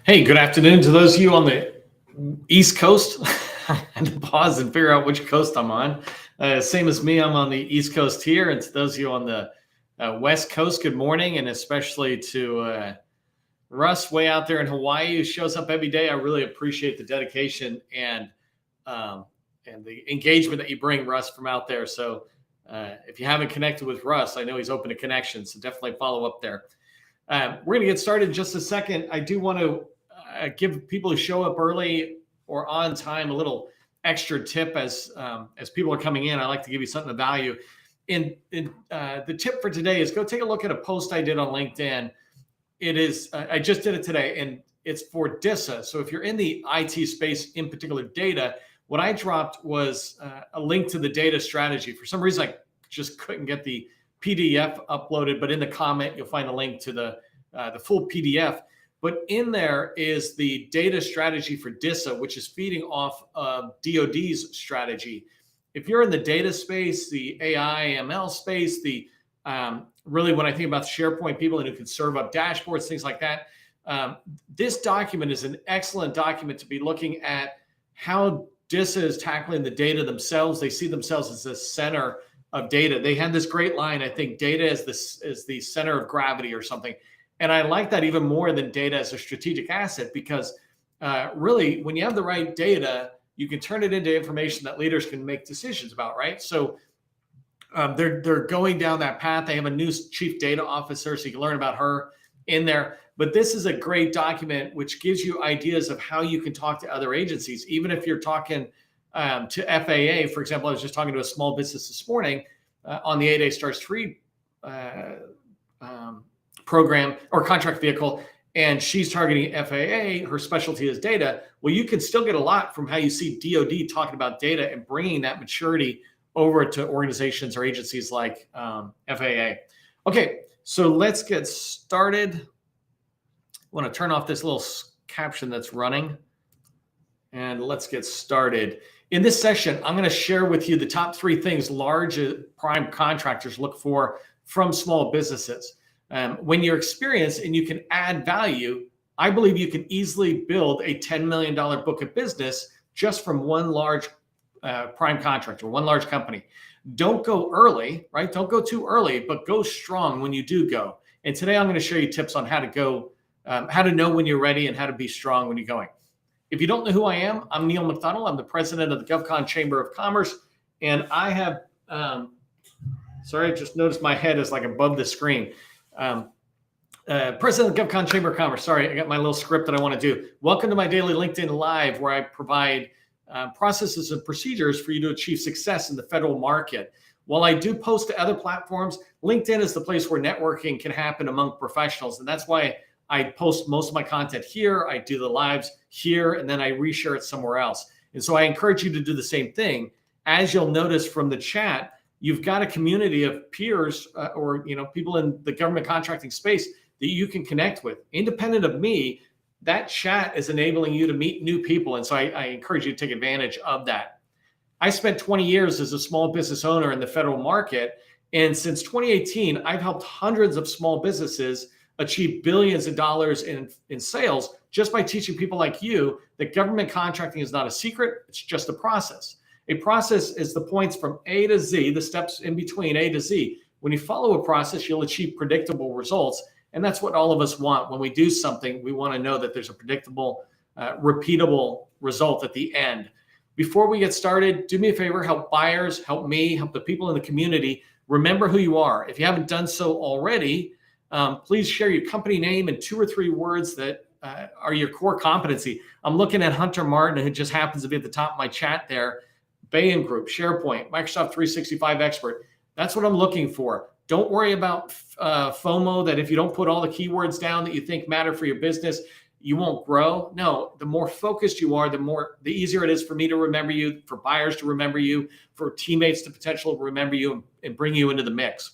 Hey, good afternoon to those of you on the East Coast. I had to pause and figure out which coast I'm on. Same as me, I'm on the East Coast here. And to those of you on the West Coast, good morning. And especially to Russ way out there in Hawaii who shows up every day. I really appreciate the dedication um, and the engagement that you bring, Russ, from out there. So if you haven't connected with Russ, I know he's open to connection. So definitely follow up there. We're going to get started in just a second. I do want to give people who show up early or on time a little extra tip as people are coming in. I like to give you something of value. The tip for today is go take a look at a post I did on LinkedIn. It is I just did it today, and it's for DISA. So if you're in the IT space, in particular data, what I dropped was a link to the data strategy. For some reason, I just couldn't get the PDF uploaded, but in the comment, you'll find a link to the full PDF. But in there is the data strategy for DISA, which is feeding off of DoD's strategy. If you're in the data space, the AI, ML space, the really when I think about SharePoint people and who can serve up dashboards, things like that, this document is an excellent document to be looking at how DISA is tackling the data themselves. They see themselves as the center of data. They had this great line, I think data is the center of gravity or something. And I like that even more than data as a strategic asset, because really when you have the right data, you can turn it into information that leaders can make decisions about, right? So they're going down that path. They have a new chief data officer, so you can learn about her in there. But this is a great document which gives you ideas of how you can talk to other agencies, even if you're talking to FAA, for example. I was just talking to a small business this morning on the 8A Stars Free program or contract vehicle, and she's targeting FAA. Her specialty is data. Well, you can still get a lot from how you see DoD talking about data and bringing that maturity over to organizations or agencies like FAA. Okay, so let's get started. I want to turn off this little caption that's running, and let's get started. In this session, I'm going to share with you the top 3 things large prime contractors look for from small businesses. When you're experienced and you can add value, I believe you can easily build a $10 million book of business just from one large prime contractor, one large company. Don't go early, right? Don't go too early, but go strong when you do go. And today I'm going to show you tips on how to go, how to know when you're ready and how to be strong when you're going. If you don't know who I am, I'm Neil McDonald. I'm the president of the GovCon Chamber of Commerce. And I have, sorry, I just noticed my head is like above the screen. President of GovCon Chamber of Commerce. Sorry, I got my little script that I want to do. Welcome to my daily LinkedIn Live, where I provide processes and procedures for you to achieve success in the federal market. While I do post to other platforms, LinkedIn is the place where networking can happen among professionals. And that's why I post most of my content here. I do the lives here, and then I reshare it somewhere else. And so I encourage you to do the same thing. As you'll notice from the chat, you've got a community of peers or people in the government contracting space that you can connect with. Independent of me, that chat is enabling you to meet new people. And so I encourage you to take advantage of that. I spent 20 years as a small business owner in the federal market. And since 2018, I've helped hundreds of small businesses achieve billions of dollars in sales just by teaching people like you that government contracting is not a secret. It's just a process. A process is the points from A to Z, the steps in between A to Z. When you follow a process, you'll achieve predictable results. And that's what all of us want. When we do something, we want to know that there's a predictable, repeatable result at the end. Before we get started, do me a favor, help buyers, help me, help the people in the community. Remember who you are. If you haven't done so already, please share your company name and 2 or 3 words that are your core competency. I'm looking at Hunter Martin, who just happens to be at the top of my chat there. Bain Group, SharePoint, Microsoft 365 expert. That's what I'm looking for. Don't worry about FOMO, that if you don't put all the keywords down that you think matter for your business, you won't grow. No, the more focused you are, the easier it is for me to remember you, for buyers to remember you, for teammates to potentially remember you and bring you into the mix.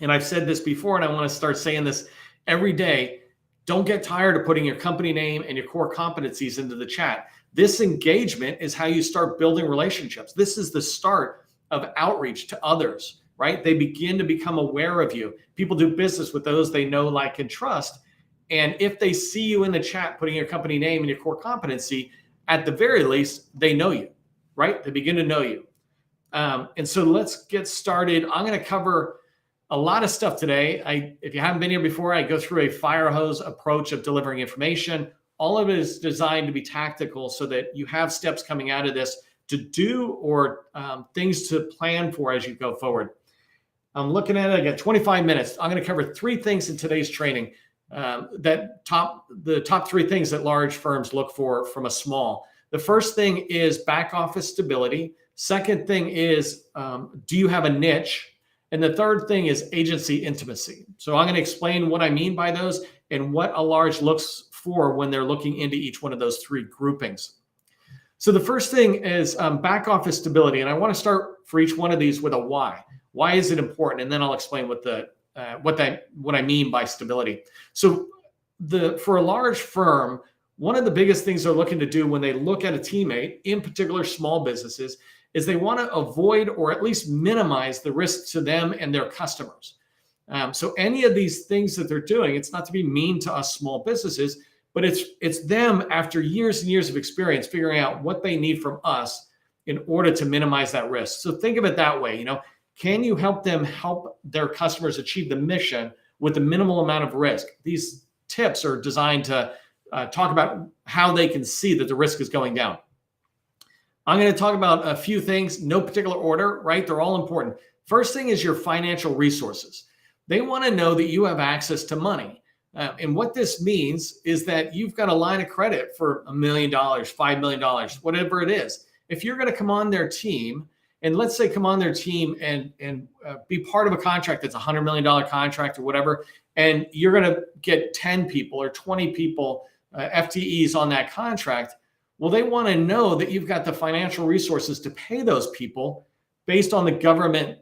And I've said this before, and I want to start saying this every day. Don't get tired of putting your company name and your core competencies into the chat. This engagement is how you start building relationships. This is the start of outreach to others, right? They begin to become aware of you. People do business with those they know, like, and trust. And if they see you in the chat, putting your company name and your core competency, at the very least, they know you, right? They begin to know you. And so let's get started. I'm going to cover a lot of stuff today. If you haven't been here before, I go through a fire hose approach of delivering information. All of it is designed to be tactical so that you have steps coming out of this to do or things to plan for as you go forward. I'm looking at it. I got 25 minutes. I'm going to cover 3 things in today's training. The top 3 things that large firms look for from a small. The first thing is back office stability. Second thing is, do you have a niche? And the third thing is agency intimacy. So I'm going to explain what I mean by those and what a large looks for when they're looking into each one of those 3 groupings. So the first thing is back office stability. And I want to start for each one of these with a why. Why is it important? And then I'll explain what I mean by stability. So for a large firm, one of the biggest things they're looking to do when they look at a teammate, in particular small businesses, is they want to avoid or at least minimize the risk to them and their customers. So any of these things that they're doing, it's not to be mean to us small businesses, but it's them after years and years of experience figuring out what they need from us in order to minimize that risk. So think of it that way. Can you help them help their customers achieve the mission with the minimal amount of risk? These tips are designed to talk about how they can see that the risk is going down. I'm going to talk about a few things, no particular order, right? They're all important. First thing is your financial resources. They want to know that you have access to money. And what this means is that you've got a line of credit for $1 million, $5 million, whatever it is. If you're going to come on their team, and let's say come on their team and be part of a contract that's a $100 million contract or whatever, and you're going to get 10 people or 20 people, FTEs on that contract, well, they want to know that you've got the financial resources to pay those people based on the government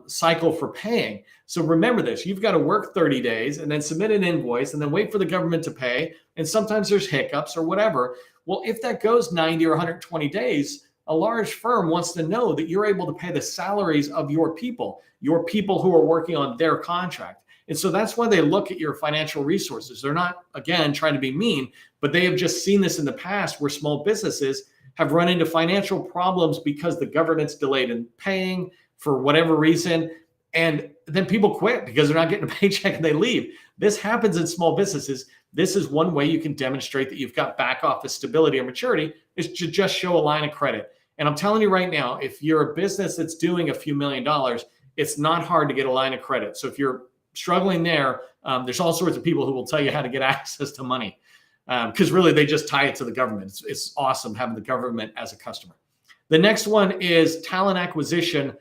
cycle for paying. So remember this, you've got to work 30 days and then submit an invoice and then wait for the government to pay. And sometimes there's hiccups or whatever. Well, if that goes 90 or 120 days, a large firm wants to know that you're able to pay the salaries of your people who are working on their contract. And so that's why they look at your financial resources. They're not, again, trying to be mean, but they have just seen this in the past where small businesses have run into financial problems because the government's delayed in paying for whatever reason. And then people quit because they're not getting a paycheck and they leave. This happens in small businesses. This is one way you can demonstrate that you've got back office stability or maturity, is to just show a line of credit. And I'm telling you right now, if you're a business that's doing a few $1 million, it's not hard to get a line of credit. So if you're struggling there, there's all sorts of people who will tell you how to get access to money, because really they just tie it to the government. It's awesome having the government as a customer. The next one is talent acquisition,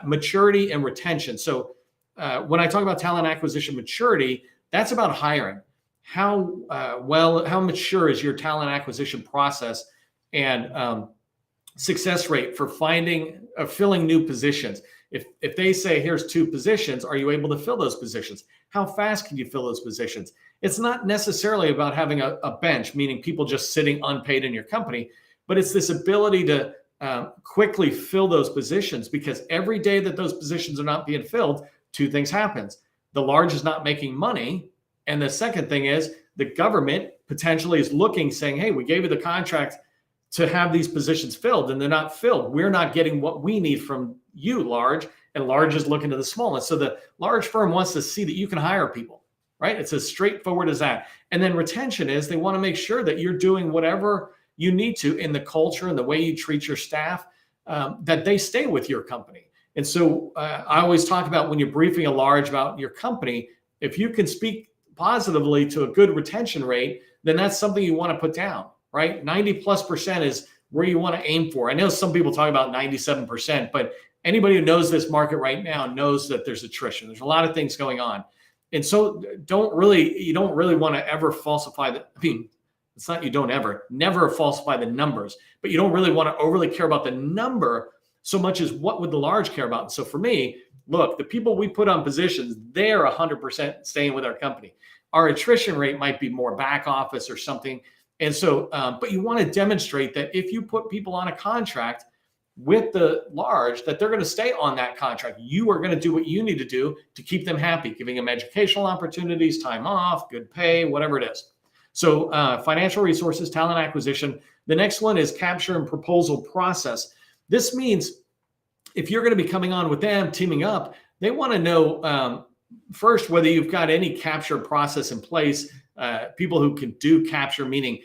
maturity and retention. So when I talk about talent acquisition maturity, that's about hiring. How mature is your talent acquisition process and success rate for finding or filling new positions? If they say, here's 2 positions, are you able to fill those positions? How fast can you fill those positions? It's not necessarily about having a bench, meaning people just sitting unpaid in your company, but it's this ability to quickly fill those positions, because every day that those positions are not being filled, 2 things happens. The large is not making money. And the second thing is the government potentially is looking, saying, hey, we gave you the contract to have these positions filled and they're not filled. We're not getting what we need from you, large, and large is looking to the small. And so the large firm wants to see that you can hire people, right? It's as straightforward as that. And then retention is they want to make sure that you're doing whatever you need to in the culture and the way you treat your staff, that they stay with your company. And so I always talk about when you're briefing a large about your company, if you can speak positively to a good retention rate, then that's something you want to put down, right? 90+% is where you want to aim for. I know some people talk about 97%, but anybody who knows this market right now knows that there's attrition. There's a lot of things going on. And so you don't really want to ever falsify it's not you don't ever, never falsify the numbers, but you don't really want to overly care about the number so much as what would the large care about. And so for me, look, the people we put on positions, they're 100% staying with our company. Our attrition rate might be more back office or something. And so, but you want to demonstrate that if you put people on a contract, with the large that they're going to stay on that contract. You are going to do what you need to do to keep them happy, giving them educational opportunities, time off, good pay, whatever it is. So financial resources, talent acquisition. The next one is capture and proposal process. This means if you're going to be coming on with them, teaming up, they want to know first whether you've got any capture process in place, people who can do capture, meaning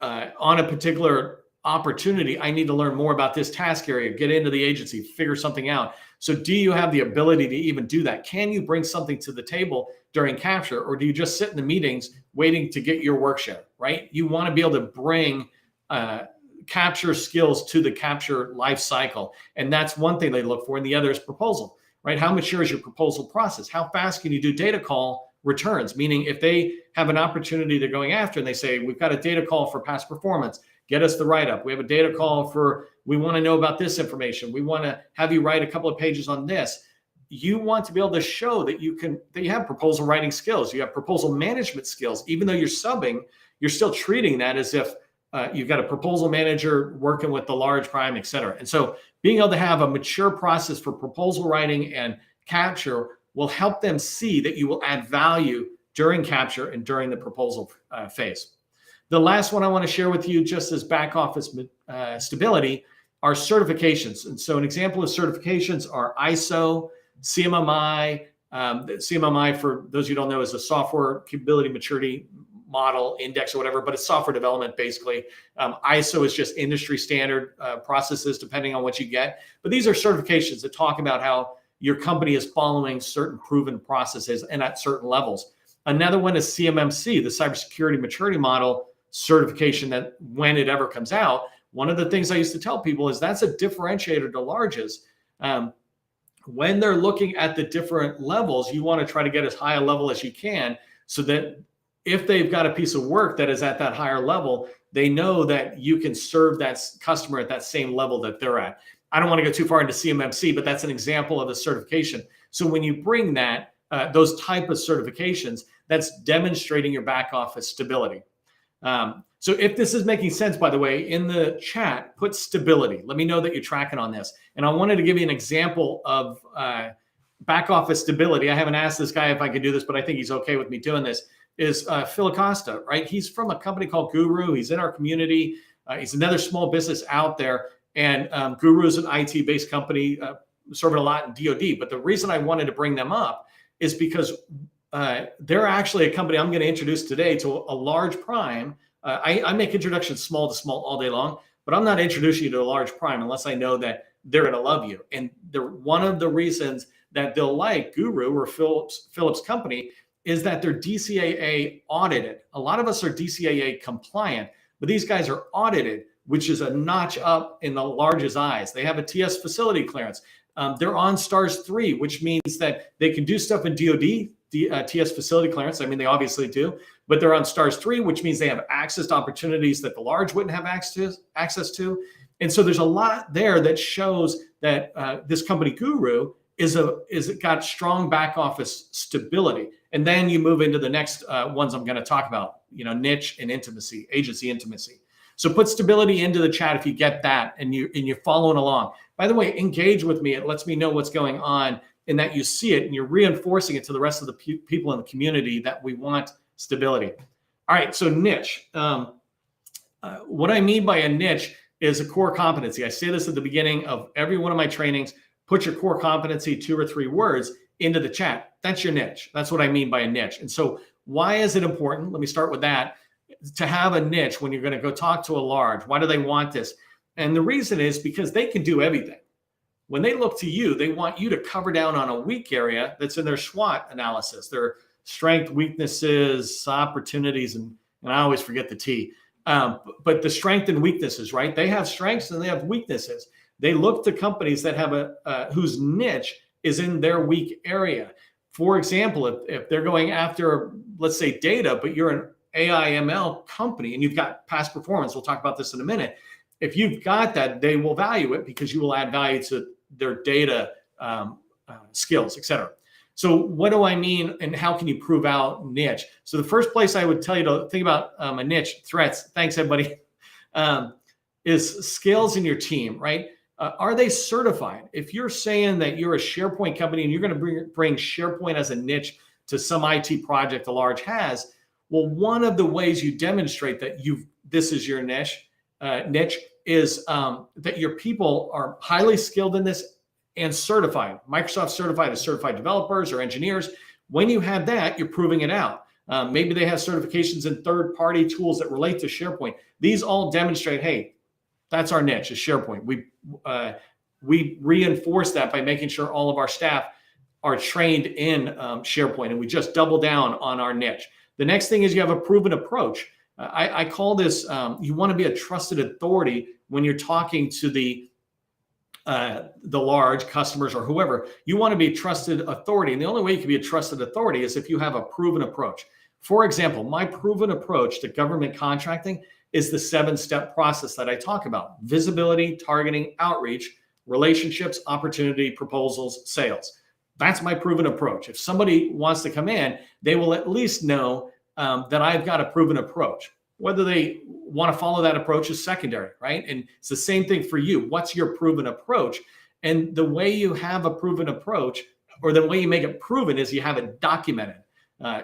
on a particular opportunity, I need to learn more about this task area, get into the agency, figure something out. So do you have the ability to even do that? Can you bring something to the table during capture, or do you just sit in the meetings waiting to get your work share, right? You want to be able to bring capture skills to the capture life cycle. And that's one thing they look for. And the other is proposal, right? How mature is your proposal process? How fast can you do data call returns? Meaning if they have an opportunity they're going after and they say, we've got a data call for past performance, get us the write-up. We have a data call for, we want to know about this information. We want to have you write a couple of pages on this. You want to be able to show that you have proposal writing skills. You have proposal management skills. Even though you're subbing, you're still treating that as if you've got a proposal manager working with the large prime, et cetera. And so being able to have a mature process for proposal writing and capture will help them see that you will add value during capture and during the proposal phase. The last one I want to share with you, just as back office stability, are certifications. And so an example of certifications are ISO, CMMI. CMMI, for those who don't know, is a software capability maturity model index or whatever, but it's software development basically. ISO is just industry standard processes depending on what you get. But these are certifications that talk about how your company is following certain proven processes and at certain levels. Another one is CMMC, the cybersecurity maturity model certification, that when it ever comes out, one of the things I used to tell people is that's a differentiator to larges. When they're looking at the different levels, you want to try to get as high a level as you can, so that if they've got a piece of work that is at that higher level, they know that you can serve that customer at that same level that they're at. I don't want to go too far into CMMC, but that's an example of a certification. So when you bring that, those type of certifications, that's demonstrating your back office stability. So if this is making sense, by the way, in the chat, put stability. Let me know that you're tracking on this. And I wanted to give you an example of back office stability. I haven't asked this guy if I could do this, but I think he's okay with me doing this, is Phil Acosta, right? He's from a company called Guru. He's in our community. He's another small business out there. And Guru is an IT-based company serving a lot in DoD. But the reason I wanted to bring them up is because they're actually a company I'm going to introduce today to a large prime. I make introductions small to small all day long, but I'm not introducing you to a large prime unless I know that they're going to love you. And one of the reasons that they'll like Guru or Philip's company is that they're DCAA audited. A lot of us are DCAA compliant, but these guys are audited, which is a notch up in the large's eyes. They have a TS facility clearance. They're on STARS 3, which means that they can do stuff in DoD, TS facility clearance. I mean, they obviously do, but they're on STARS 3, which means they have access to opportunities that the large wouldn't have access to. And so there's a lot there that shows that this company Guru is got strong back office stability. And then you move into the next ones I'm going to talk about, niche and intimacy, agency intimacy. So put stability into the chat if you get that and you're following along. By the way, engage with me. It lets me know what's going on and that you see it and you're reinforcing it to the rest of the people in the community that we want stability. All right, so niche. What I mean by a niche is a core competency. I say this at the beginning of every one of my trainings. Put your core competency, 2 or 3 words, into the chat. That's your niche. That's what I mean by a niche. And so why is it important? Let me start with that. To have a niche when you're going to go talk to a large. Why do they want this? And the reason is because they can do everything. When they look to you, they want you to cover down on a weak area that's in their SWOT analysis, their strength, weaknesses, opportunities, and I always forget the T. But the strength and weaknesses, right? They have strengths and they have weaknesses. They look to companies that have whose niche is in their weak area. For example, if they're going after, let's say, data, but you're an AI ML company and you've got past performance, we'll talk about this in a minute. If you've got that, they will value it because you will add value to their data skills, et cetera. So what do I mean and how can you prove out niche? So the first place I would tell you to think about a niche, threats, thanks everybody, is skills in your team, right? Are they certified? If you're saying that you're a SharePoint company and you're going to bring SharePoint as a niche to some IT project a large has, well, one of the ways you demonstrate that this is your niche is that your people are highly skilled in this and certified. Microsoft certified as certified developers or engineers. When you have that, you're proving it out. Maybe they have certifications in third-party tools that relate to SharePoint. These all demonstrate, hey, that's our niche, is SharePoint. We reinforce that by making sure all of our staff are trained in SharePoint, and we just double down on our niche. The next thing is you have a proven approach. I call this, you want to be a trusted authority when you're talking to the large customers or whoever. You want to be a trusted authority, and the only way you can be a trusted authority is if you have a proven approach. For example, my proven approach to government contracting is the 7-step process that I talk about: visibility, targeting, outreach, relationships, opportunity, proposals, sales. That's my proven approach. If somebody wants to come in, they will at least know that I've got a proven approach. Whether they want to follow that approach is secondary, right? And it's the same thing for you. What's your proven approach? And the way you have a proven approach, or the way you make it proven, is you have it documented.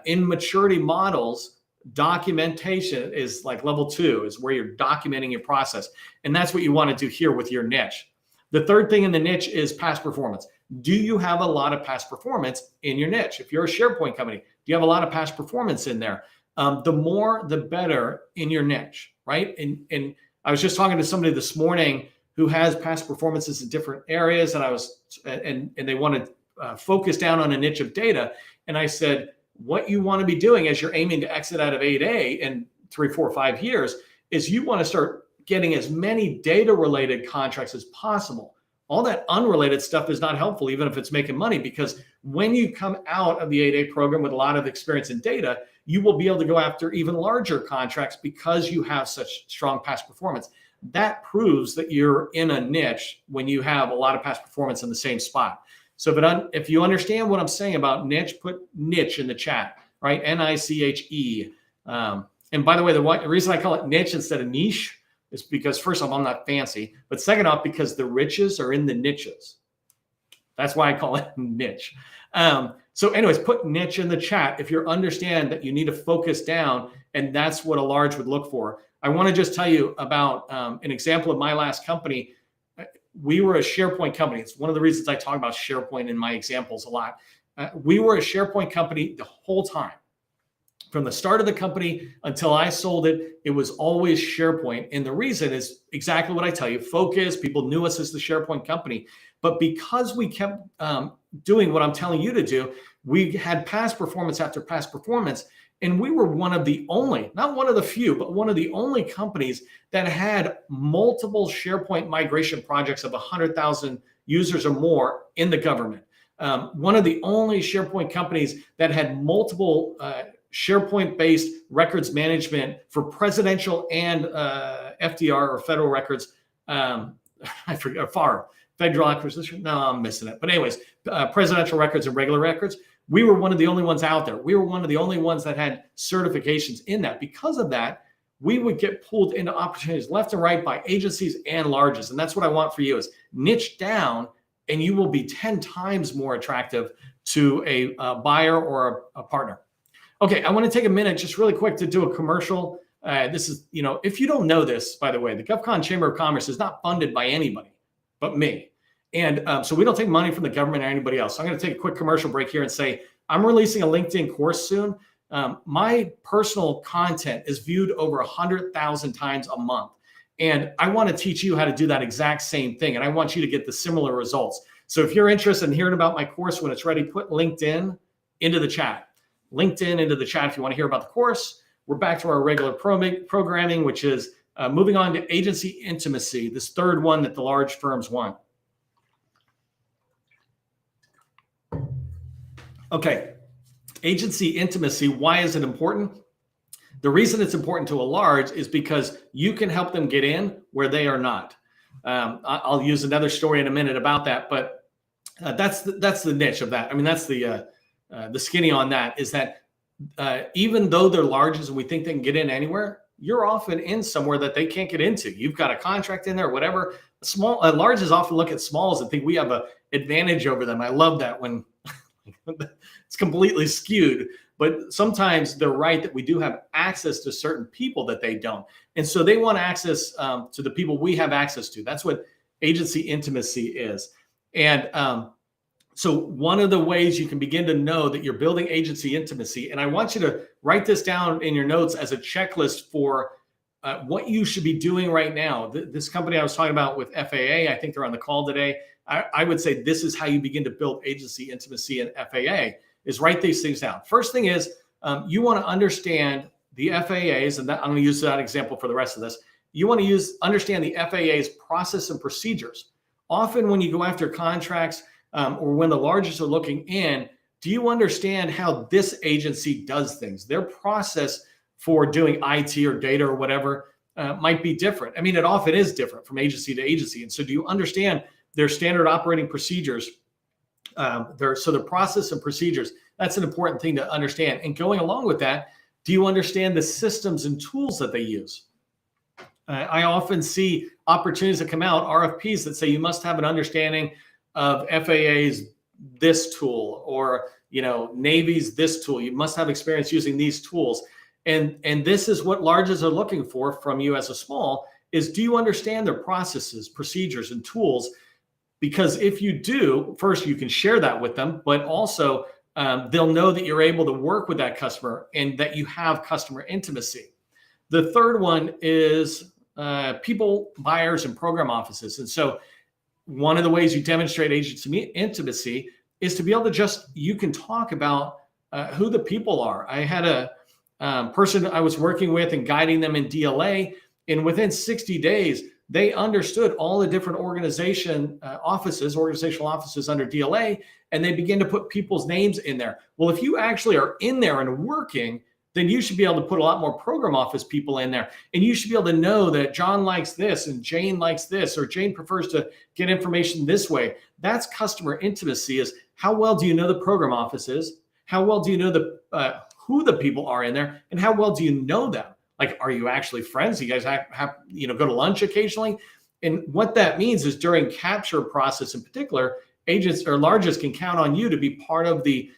In maturity models, documentation is like level 2, is where you're documenting your process. And that's what you want to do here with your niche. The third thing in the niche is past performance. Do you have a lot of past performance in your niche? If you're a SharePoint company, do you have a lot of past performance in there? The more, the better in your niche, right? And I was just talking to somebody this morning who has past performances in different areas, and they want to focus down on a niche of data. And I said, what you want to be doing as you're aiming to exit out of 8A in 3, 4, 5 years is you want to start getting as many data-related contracts as possible. All that unrelated stuff is not helpful, even if it's making money, because when you come out of the 8A program with a lot of experience in data, you will be able to go after even larger contracts because you have such strong past performance. That proves that you're in a niche when you have a lot of past performance in the same spot. So if you understand what I'm saying about niche, put niche in the chat, right? Niche. And by the way, the reason I call it niche instead of niche is because, first off, I'm not fancy, but second off, because the riches are in the niches. That's why I call it niche. So anyways, put niche in the chat if you understand that you need to focus down, and that's what a large would look for. I want to just tell you about an example of my last company. We were a SharePoint company. It's one of the reasons I talk about SharePoint in my examples a lot. We were a SharePoint company the whole time. From the start of the company until I sold it, it was always SharePoint. And the reason is exactly what I tell you: focus. People knew us as the SharePoint company. But because we kept doing what I'm telling you to do, we had past performance after past performance. And we were one of the only, not one of the few, but one of the only companies that had multiple SharePoint migration projects of 100,000 users or more in the government. One of the only SharePoint companies that had multiple SharePoint-based records management for presidential and FDR or federal records. I forget, federal acquisition. No, I'm missing it. But anyways, presidential records and regular records. We were one of the only ones out there. We were one of the only ones that had certifications in that. Because of that, we would get pulled into opportunities left and right by agencies and larges. And that's what I want for you: is niche down, and you will be 10 times more attractive to a buyer or a partner. Okay, I want to take a minute just really quick to do a commercial. This is, if you don't know this, by the way, the GovCon Chamber of Commerce is not funded by anybody but me. And so we don't take money from the government or anybody else. So I'm going to take a quick commercial break here and say, I'm releasing a LinkedIn course soon. My personal content is viewed over 100,000 times a month. And I want to teach you how to do that exact same thing. And I want you to get the similar results. So if you're interested in hearing about my course when it's ready, put LinkedIn into the chat. LinkedIn into the chat if you want to hear about the course. We're back to our regular programming, which is moving on to agency intimacy, this third one that the large firms want. Okay, agency intimacy, why is it important? The reason it's important to a large is because you can help them get in where they are not. I'll use another story in a minute about that, but that's the niche of that. I mean, that's the skinny on that, is that even though they're larges and we think they can get in anywhere, you're often in somewhere that they can't get into. You've got a contract in there, whatever, Larges often look at smalls and think we have an advantage over them. I love that when it's completely skewed, but sometimes they're right that we do have access to certain people that they don't. And so they want access to the people we have access to. That's what agency intimacy is. And so one of the ways you can begin to know that you're building agency intimacy, and I want you to write this down in your notes as a checklist for what you should be doing right now. This company I was talking about with FAA, I think they're on the call today. I would say this is how you begin to build agency intimacy in FAA, is write these things down. First thing is you want to understand the FAA's, and I'm going to use that example for the rest of this. You want to understand the FAA's process and procedures. Often when you go after contracts or when the largest are looking in, do you understand how this agency does things? Their process for doing IT or data or whatever might be different. I mean, it often is different from agency to agency. And so do you understand their standard operating procedures? Their process and procedures, that's an important thing to understand. And going along with that, do you understand the systems and tools that they use? I often see opportunities that come out, RFPs that say you must have an understanding of FAA's this tool, or Navy's this tool. You must have experience using these tools. And this is what larges are looking for from you as a small, is do you understand their processes, procedures, and tools? Because if you do, first, you can share that with them, but also they'll know that you're able to work with that customer and that you have customer intimacy. The third one is people, buyers, and program offices. And so one of the ways you demonstrate agency intimacy is to be able to you can talk about who the people are. I had a person I was working with and guiding them in DLA, and within 60 days, they understood all the different organizational offices under DLA, and they begin to put people's names in there. Well, if you actually are in there and working, then you should be able to put a lot more program office people in there. And you should be able to know that John likes this and Jane likes this, or Jane prefers to get information this way. That's customer intimacy, is how well do you know the program offices? How well do you know who the people are in there? And how well do you know them? Like, are you actually friends? You guys have go to lunch occasionally? And what that means is during capture process in particular, agents or largest can count on you to be part of the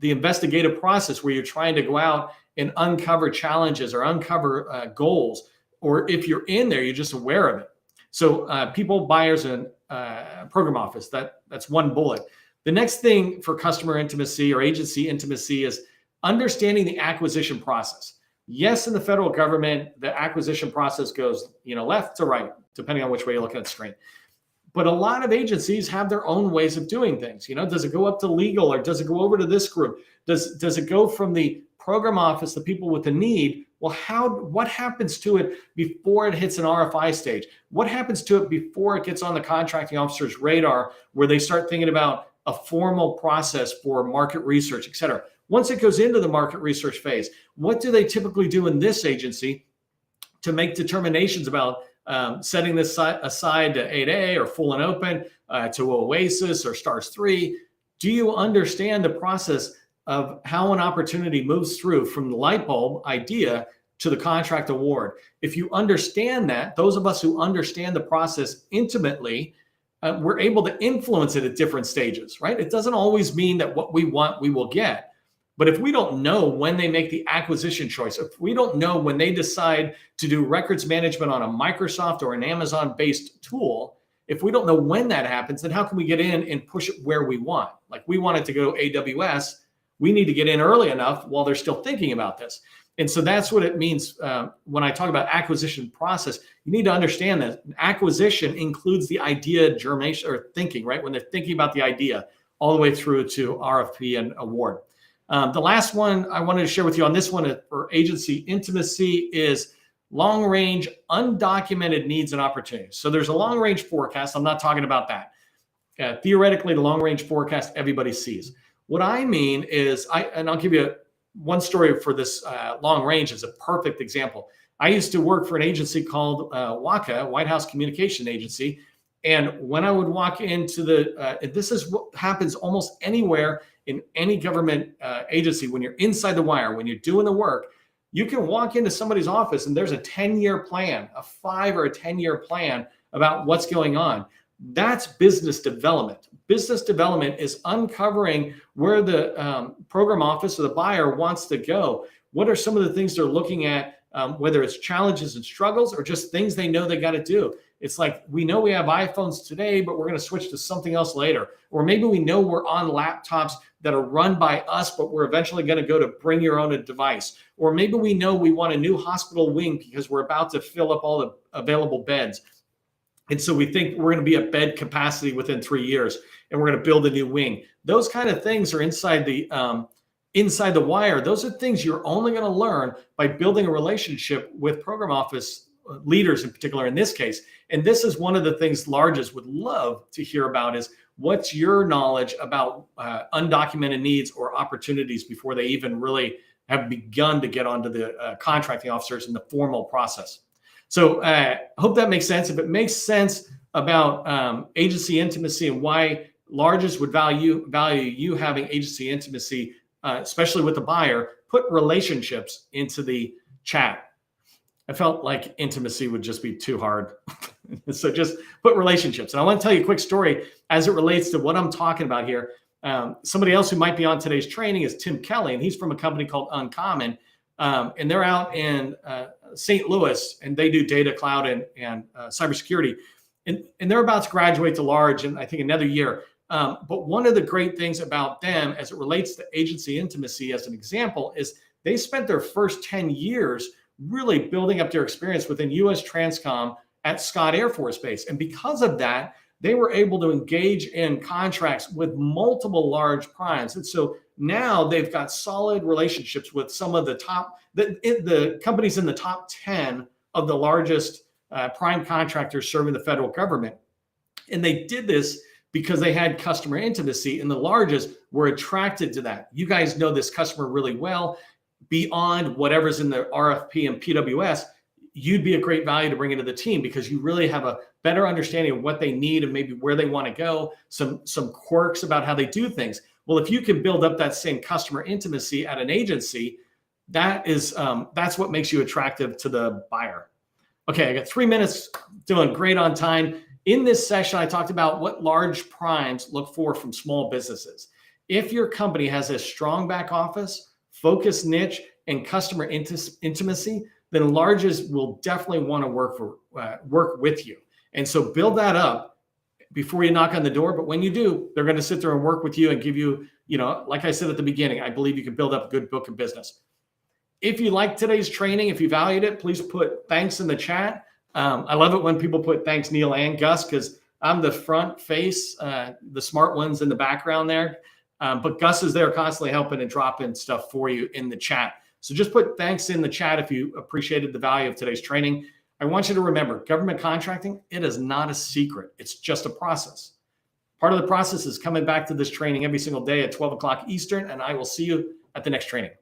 investigative process where you're trying to go out and uncover challenges or uncover goals. Or if you're in there, you're just aware of it. So people, buyers, and program office, that's one bullet. The next thing for customer intimacy or agency intimacy is understanding the acquisition process. Yes, in the federal government, the acquisition process goes, left to right, depending on which way you look at the screen. But a lot of agencies have their own ways of doing things. Does it go up to legal, or does it go over to this group? Does it go from the program office, the people with the need? Well, what happens to it before it hits an RFI stage? What happens to it before it gets on the contracting officer's radar, where they start thinking about a formal process for market research, et cetera? Once it goes into the market research phase, what do they typically do in this agency to make determinations about setting this aside to 8A or full and open, to Oasis or Stars 3? Do you understand the process of how an opportunity moves through from the light bulb idea to the contract award? If you understand that, those of us who understand the process intimately, we're able to influence it at different stages, right? It doesn't always mean that what we want, we will get. But if we don't know when they make the acquisition choice, if we don't know when they decide to do records management on a Microsoft or an Amazon-based tool, if we don't know when that happens, then how can we get in and push it where we want? Like, we want it to go AWS. We need to get in early enough while they're still thinking about this. And so that's what it means when I talk about acquisition process. You need to understand that acquisition includes the idea germination or thinking, right? When they're thinking about the idea all the way through to RFP and award. The last one I wanted to share with you on this one for agency intimacy is long-range undocumented needs and opportunities. So there's a long-range forecast. I'm not talking about that. Theoretically, the long-range forecast everybody sees. What I mean is, I'll give you one story for this long range as a perfect example. I used to work for an agency called WACA, White House Communication Agency. And when I would walk into this is what happens almost anywhere in any government agency, when you're inside the wire, when you're doing the work, you can walk into somebody's office and there's a 10-year plan, a 5 or a 10-year plan about what's going on. That's business development. Business development is uncovering where the program office or the buyer wants to go. What are some of the things they're looking at, whether it's challenges and struggles or just things they know they got to do. It's like, we know we have iPhones today, but we're going to switch to something else later. Or maybe we know we're on laptops that are run by us, but we're eventually going to go to bring your own device. Or maybe we know we want a new hospital wing because we're about to fill up all the available beds. And so we think we're going to be at bed capacity within 3 years, and we're going to build a new wing. Those kind of things are inside the wire. Those are things you're only going to learn by building a relationship with program office leaders, in particular in this case. And this is one of the things largest would love to hear about is, what's your knowledge about undocumented needs or opportunities before they even really have begun to get onto the contracting officers in the formal process. So hope that makes sense. If it makes sense about agency intimacy and why largest would value you having agency intimacy, especially with the buyer, put relationships into the chat. I felt like intimacy would just be too hard. So just put relationships. And I want to tell you a quick story as it relates to what I'm talking about here. Somebody else who might be on today's training is Tim Kelly, and he's from a company called Uncommon. And they're out in St. Louis, and they do data, cloud, and cybersecurity. And they're about to graduate to large in, I think, another year. But one of the great things about them as it relates to agency intimacy, as an example, is they spent their first 10 years really building up their experience within U.S. Transcom at Scott Air Force Base. And because of that, they were able to engage in contracts with multiple large primes. And so now they've got solid relationships with some of the top, the companies in the top 10 of the largest prime contractors serving the federal government. And they did this because they had customer intimacy, and the largest were attracted to that. You guys know this customer really well. Beyond whatever's in the RFP and PWS, you'd be a great value to bring into the team because you really have a better understanding of what they need and maybe where they want to go, some quirks about how they do things. Well, if you can build up that same customer intimacy at an agency, that's what makes you attractive to the buyer. Okay, I got 3 minutes, doing great on time. In this session, I talked about what large primes look for from small businesses. If your company has a strong back office, focused niche, and customer intimacy, then larges will definitely want to work with you. And so build that up before you knock on the door. But when you do, they're going to sit there and work with you and give you, like I said at the beginning, I believe you can build up a good book of business. If you like today's training, if you valued it, please put thanks in the chat. I love it when people put thanks, Neil and Gus, because I'm the front face, the smart ones in the background there. But Gus is there constantly helping and dropping stuff for you in the chat. So just put thanks in the chat if you appreciated the value of today's training. I want you to remember, government contracting, it is not a secret. It's just a process. Part of the process is coming back to this training every single day at 12 o'clock Eastern, and I will see you at the next training.